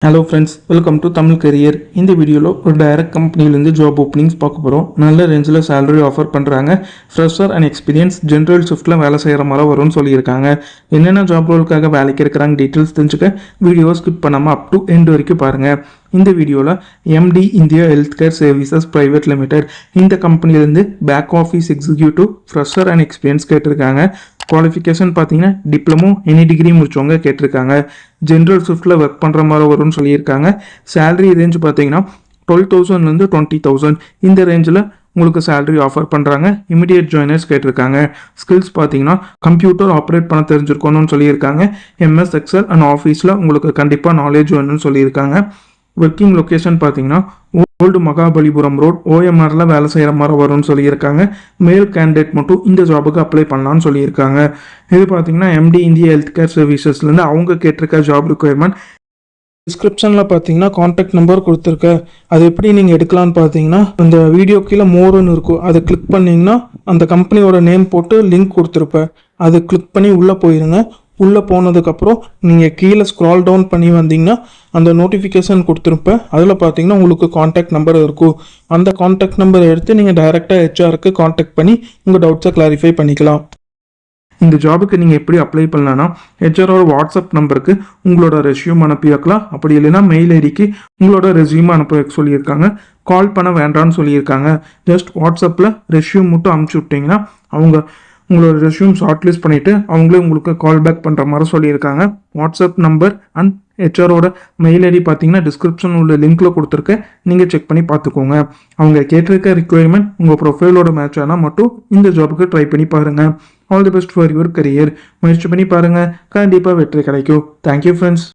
Hello friends, welcome to Tamil career. இந்த வீடியோவில் ஒரு டைரக்ட் கம்பெனிலேருந்து ஜாப் ஓப்பனிங்ஸ் பார்க்க போகிறோம். நல்ல ரேஞ்சில் சேலரி ஆஃபர் பண்ணுறாங்க. ஃப்ரெஷர் அண்ட் எக்ஸ்பீரியன்ஸ் ஜென்ரல் ஷிஃப்ட்டில் வேலை செய்கிற மாதிரி வரும்னு சொல்லியிருக்காங்க. என்னென்ன ஜாப் ரோலுக்காக வேலைக்கு இருக்கிறாங்க டீட்டெயில்ஸ் தெரிஞ்சுக்க வீடியோவை ஸ்கிப் பண்ணாமல் அப் டு எண்ட் வரைக்கும் பாருங்கள். இந்த வீடியோவில் MD India health care services private limited இந்த கம்பெனிலேருந்து back office executive fresher and experience கேட்டிருக்காங்க. குவாலிஃபிகேஷன் பார்த்தீங்கன்னா டிப்ளமோ எனி டிகிரி முடிச்சவங்க கேட்டிருக்காங்க. ஜென்ரல் ஷிஃப்ட்டில் ஒர்க் பண்ணுற மாதிரி வரும்னு சொல்லியிருக்காங்க. சேலரி ரேஞ்ச் பார்த்தீங்கன்னா 12,000 20,000 இந்த ரேஞ்சில் உங்களுக்கு சேலரி ஆஃபர் பண்ணுறாங்க. இமிடியேட் ஜாயினர்ஸ் கேட்டிருக்காங்க. ஸ்கில்ஸ் பார்த்தீங்கன்னா கம்ப்யூட்டர் ஆப்ரேட் பண்ண தெரிஞ்சிருக்கணும்னு சொல்லியிருக்காங்க. எம்எஸ் எக்ஸல் அண்ட் ஆஃபீஸில் உங்களுக்கு கண்டிப்பாக நாலேஜ் வேணும்னு சொல்லியிருக்காங்க. ஒர்க்கிங் லொக்கேஷன் பார்த்தீங்கன்னா ஓல்டு மகாபலிபுரம் ரோட் ஓஎம்ஆரில் வேலை செய்கிற மாதிரி வரும்னு சொல்லியிருக்காங்க. மேல் கேண்டிடேட் மட்டும் இந்த ஜாபுக்கு அப்ளை பண்ணலான்னு சொல்லியிருக்காங்க. இது பார்த்தீங்கன்னா எம்டி இந்தியா ஹெல்த் கேர் சர்வீசஸ்லேருந்து அவங்க கேட்டிருக்க ஜாப் ரிக்குயர்மெண்ட். டிஸ்கிரிப்ஷனில் பார்த்தீங்கன்னா காண்டாக்ட் நம்பர் கொடுத்துருக்கேன். அது எப்படி நீங்கள் எடுக்கலான்னு பார்த்தீங்கன்னா இந்த வீடியோ கீழே மோருன்னு இருக்கும், அதை கிளிக் பண்ணிங்கன்னா அந்த கம்பெனியோட நேம் போட்டு லிங்க் கொடுத்துருப்பேன். அதை கிளிக் பண்ணி உள்ளே போயிருங்க. உள்ளே போனதுக்கப்புறம் நீங்கள் கீழே ஸ்க்ரால் டவுன் பண்ணி வந்தீங்கன்னா அந்த நோட்டிஃபிகேஷன் கொடுத்துருப்பேன். அதில் பார்த்தீங்கன்னா உங்களுக்கு காண்டாக்ட் நம்பர் இருக்கும். அந்த காண்டாக்ட் நம்பரை எடுத்து நீங்கள் டைரெக்டாக ஹெச்ஆருக்கு காண்டாக்ட் பண்ணி உங்கள் டவுட்ஸை கிளாரிஃபை பண்ணிக்கலாம். இந்த ஜாபுக்கு நீங்கள் எப்படி அப்ளை பண்ணலான்னா ஹெச்ஆரோட வாட்ஸ்அப் நம்பருக்கு உங்களோட ரெஸ்யூம் அனுப்பி வைக்கலாம். அப்படி இல்லைன்னா மெயில் ஐடிக்கு உங்களோட ரெஸ்யூம் அனுப்பி வைக்க சொல்லியிருக்காங்க. கால் பண்ண வேண்டாம்னு சொல்லியிருக்காங்க. ஜஸ்ட் வாட்ஸ்அப்பில் ரெஸ்யூம் மட்டும் அனுப்பிச்சி விட்டிங்கன்னா அவங்க உங்களோட ரெஸ்யூம் ஷார்ட் லிஸ்ட் பண்ணிவிட்டு அவங்களே உங்களுக்கு கால் பேக் பண்ணுற மாதிரி சொல்லியிருக்காங்க. வாட்ஸ்அப் நம்பர் அண்ட் ஹெச்ஆரோட மெயில் ஐடி பார்த்தீங்கன்னா டிஸ்கிரிப்ஷன் உள்ள லிங்க்கில் கொடுத்துருக்கேன். நீங்கள் செக் பண்ணி பார்த்துக்கோங்க. அவங்க கேட்டிருக்க ரிக்குவயர்மெண்ட் உங்கள் ப்ரொஃபைலோட மேட்ச் ஆனால் மட்டும் இந்த ஜாபுக்கு ட்ரை பண்ணி பாருங்கள். All the best for your career. முயற்சி பண்ணி பாருங்கள், கண்டிப்பாக வெற்றி கிடைக்கும். Thank you friends.